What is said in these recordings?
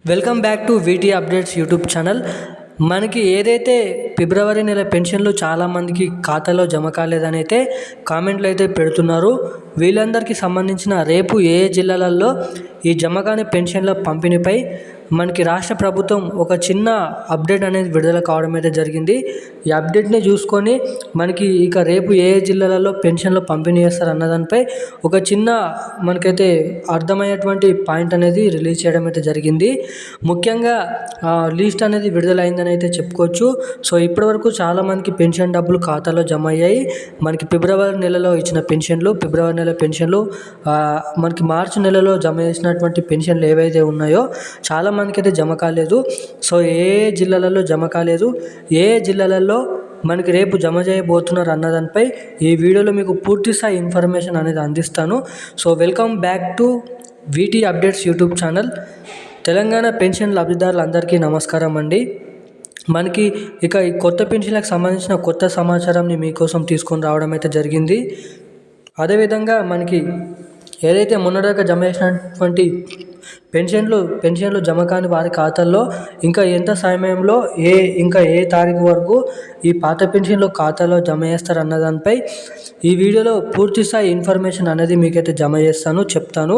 Welcome back to VT updates YouTube channel. మనకి ఏదైతే ఫిబ్రవరి నెల పెన్షన్లు చాలామందికి ఖాతాలో జమ కాలేదని అయితే కామెంట్లు అయితే పెడుతున్నారు. వీళ్ళందరికీ సంబంధించిన రేపు ఏ జిల్లాలలో ఈ జమ కాని పెన్షన్ల పంపిణీపై మనకి రాష్ట్ర ప్రభుత్వం ఒక చిన్న అప్డేట్ అనేది విడుదల కావడం అయితే జరిగింది. ఈ అప్డేట్ని చూసుకొని మనకి ఇక రేపు ఏ జిల్లాలలో పెన్షన్లు పంపిణీ చేస్తారు అన్నదానిపై ఒక చిన్న మనకైతే అర్థమయ్యేటువంటి పాయింట్ అనేది రిలీజ్ చేయడం అయితే జరిగింది. ముఖ్యంగా లిస్ట్ అనేది విడుదలైందని అయితే చెప్పుకోవచ్చు. సో ఇప్పటివరకు చాలామందికి పెన్షన్ డబ్బులు ఖాతాలో జమ అయ్యాయి. మనకి ఫిబ్రవరి నెలలో ఇచ్చిన పెన్షన్లు, ఫిబ్రవరి నెల పెన్షన్లు, మనకి మార్చి నెలలో జమ చేసినటువంటి పెన్షన్లు ఏవైతే ఉన్నాయో చాలామందికి అయితే జమ కాలేదు. సో ఏ జిల్లాలలో జమ కాలేదు, ఏ జిల్లాలలో మనకి రేపు జమ చేయబోతున్నారు అన్నదానిపై ఈ వీడియోలో మీకు పూర్తి స్థాయి ఇన్ఫర్మేషన్ అనేది అందిస్తాను. So welcome back to VT updates YouTube channel. Telangana pension లబ్ధిదారులందరికీ నమస్కారం అండి. మనకి ఇక ఈ కొత్త పెన్షన్లకు సంబంధించిన కొత్త సమాచారాన్ని మీకోసం తీసుకొని రావడం అయితే జరిగింది. అదేవిధంగా మనకి ఏదైతే మొన్నటిదాకా జమ చేసినటువంటి పెన్షన్లు జమ కాని వారి ఖాతాల్లో ఇంకా ఎంత సమయంలో ఇంకా ఏ తారీఖు వరకు ఈ పాత పెన్షన్లు ఖాతాలో జమ చేస్తారు అన్నదానిపై ఈ వీడియోలో పూర్తి స్థాయి ఇన్ఫర్మేషన్ అనేది మీకైతే జమ చేస్తాను, చెప్తాను.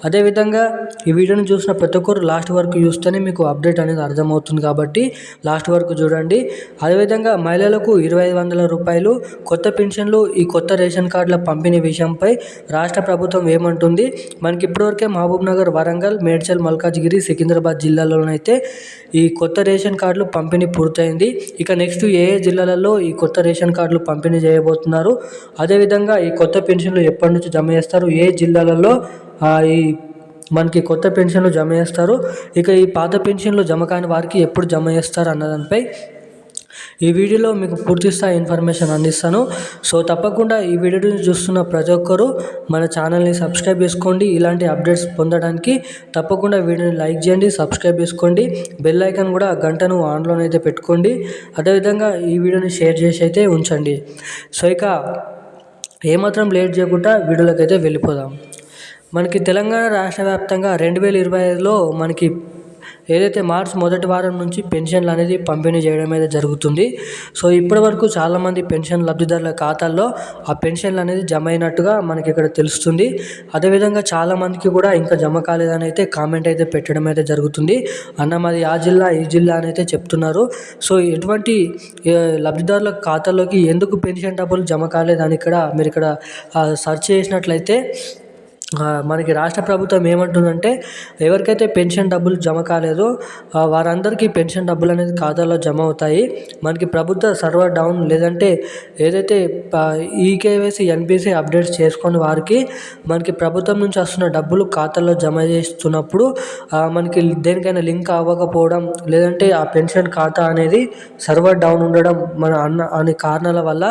అదేవిధంగా ఈ వీడియోని చూసిన ప్రతి ఒక్కరు లాస్ట్ వరకు చూస్తేనే మీకు అప్డేట్ అనేది అర్థమవుతుంది కాబట్టి లాస్ట్ వరకు చూడండి. అదేవిధంగా మహిళలకు 2500 రూపాయలు కొత్త పెన్షన్లు, ఈ కొత్త రేషన్ కార్డుల పంపిణీ విషయంపై రాష్ట్ర ప్రభుత్వం ఏమంటుంది? మనకి ఇప్పటివరకే మహబూబ్ నగర్, వరంగల్, మేడ్చల్, మల్కాజ్గిరి, సికింద్రాబాద్ జిల్లాలోనైతే ఈ కొత్త రేషన్ కార్డులు పంపిణీ పూర్తయింది. ఇక నెక్స్ట్ ఏ జిల్లాలలో ఈ కొత్త రేషన్ కార్డులు పంపిణీ చేయబోతున్నారు, అదేవిధంగా ఈ కొత్త పెన్షన్లు ఎప్పటి నుంచి జమ చేస్తారు, ఏ జిల్లాలలో ఈ మనకి కొత్త పెన్షన్లు జమ చేస్తారు, ఇక ఈ పాత పెన్షన్లు జమ కాని వారికి ఎప్పుడు జమ చేస్తారు అన్నదానిపై ఈ వీడియోలో మీకు పూర్తి స్థాయి ఇన్ఫర్మేషన్ అందిస్తాను. సో తప్పకుండా ఈ వీడియోని చూస్తున్న ప్రతి ఒక్కరూ మన ఛానల్ని సబ్స్క్రైబ్ చేసుకోండి. ఇలాంటి అప్డేట్స్ పొందడానికి తప్పకుండా వీడియోని లైక్ చేయండి, సబ్స్క్రైబ్ చేసుకోండి. బెల్ ఐకాన్ కూడా గంటను ఆన్లోనైతే పెట్టుకోండి. అదేవిధంగా ఈ వీడియోని షేర్ చేసి అయితే ఉంచండి. సో ఇక ఏమాత్రం లేట్ చేయకుండా వీడియోలోకి అయితే వెళ్ళిపోదాం. మనకి తెలంగాణ రాష్ట్ర వ్యాప్తంగా 2025లో మనకి ఏదైతే మార్చి మొదటి వారం నుంచి పెన్షన్లు అనేది పంపిణీ చేయడం అయితే జరుగుతుంది. సో ఇప్పటి వరకు చాలామంది పెన్షన్ లబ్ధిదారుల ఖాతాల్లో ఆ పెన్షన్లు అనేది జమ అయినట్టుగా మనకి ఇక్కడ తెలుస్తుంది. అదేవిధంగా చాలామందికి కూడా ఇంకా జమ కాలేదని అయితే కామెంట్ అయితే పెట్టడం అయితే జరుగుతుంది. అన్న మాది ఆ జిల్లా, ఈ జిల్లా అని అయితే చెప్తున్నారు. సో ఎటువంటి లబ్ధిదారుల ఖాతాలోకి ఎందుకు పెన్షన్ డబ్బులు జమ కాలేదని మీరు ఇక్కడ సెర్చ్ చేసినట్లయితే మనకి రాష్ట్ర ప్రభుత్వం ఏమంటుందంటే ఎవరికైతే పెన్షన్ డబ్బులు జమ కాలేదో వారందరికీ పెన్షన్ డబ్బులు అనేది ఖాతాలో జమ అవుతాయి. మనకి ప్రభుత్వ సర్వర్ డౌన్ లేదంటే ఏదైతే ఈకేవైసీ, ఎన్పిసి అప్డేట్స్ చేసుకుని వారికి మనకి ప్రభుత్వం నుంచి వస్తున్న డబ్బులు ఖాతాలో జమ చేస్తున్నప్పుడు మనకి దేనికైనా లింక్ అవ్వకపోవడం లేదంటే ఆ పెన్షన్ ఖాతా అనేది సర్వర్ డౌన్ ఉండడం అనే కారణాల వల్ల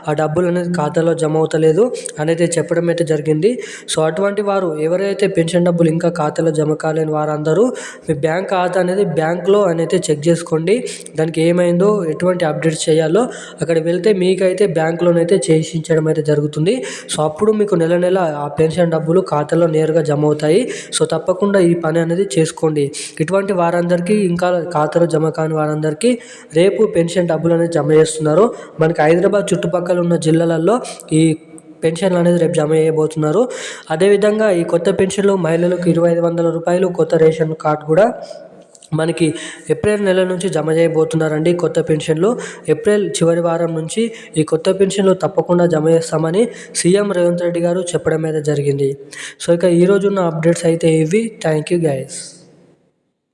ఆ డబ్బులు అనేది ఖాతాలో జమ అవుతలేదు అనేది చెప్పడం అయితే జరిగింది. సో అటువంటి వారు ఎవరైతే పెన్షన్ డబ్బులు ఇంకా ఖాతాలో జమ కాలేని వారందరూ మీ బ్యాంక్ ఖాతా అనేది బ్యాంక్లో అనేది చెక్ చేసుకోండి. దానికి ఏమైందో, ఎటువంటి అప్డేట్స్ చేయాలో అక్కడ వెళ్తే మీకైతే బ్యాంకులోనైతే చేయించడం అయితే జరుగుతుంది. సో అప్పుడు మీకు నెల నెల ఆ పెన్షన్ డబ్బులు ఖాతాలో నేరుగా జమ అవుతాయి. సో తప్పకుండా ఈ పని అనేది చేసుకోండి. ఇటువంటి వారందరికీ, ఇంకా ఖాతాలో జమ కాని వారందరికీ రేపు పెన్షన్ డబ్బులు అనేది జమ చేస్తున్నారు. మనకి హైదరాబాద్ చుట్టుపక్కల ఉన్న జిల్లాలలో ఈ పెన్షన్లు అనేది రేపు జమ చేయబోతున్నారు. అదేవిధంగా ఈ కొత్త పెన్షన్లు మహిళలకు 2500 రూపాయలు కొత్త రేషన్ కార్డు కూడా మనకి ఏప్రిల్ నెల నుంచి జమ చేయబోతున్నారండి. కొత్త పెన్షన్లు ఏప్రిల్ చివరి వారం నుంచి ఈ కొత్త పెన్షన్లు తప్పకుండా జమ చేస్తామని సీఎం రేవంత్ రెడ్డి గారు చెప్పడం అయితే జరిగింది. సో ఇక ఈరోజున్న అప్డేట్స్ అయితే ఇవి. Thank you guys.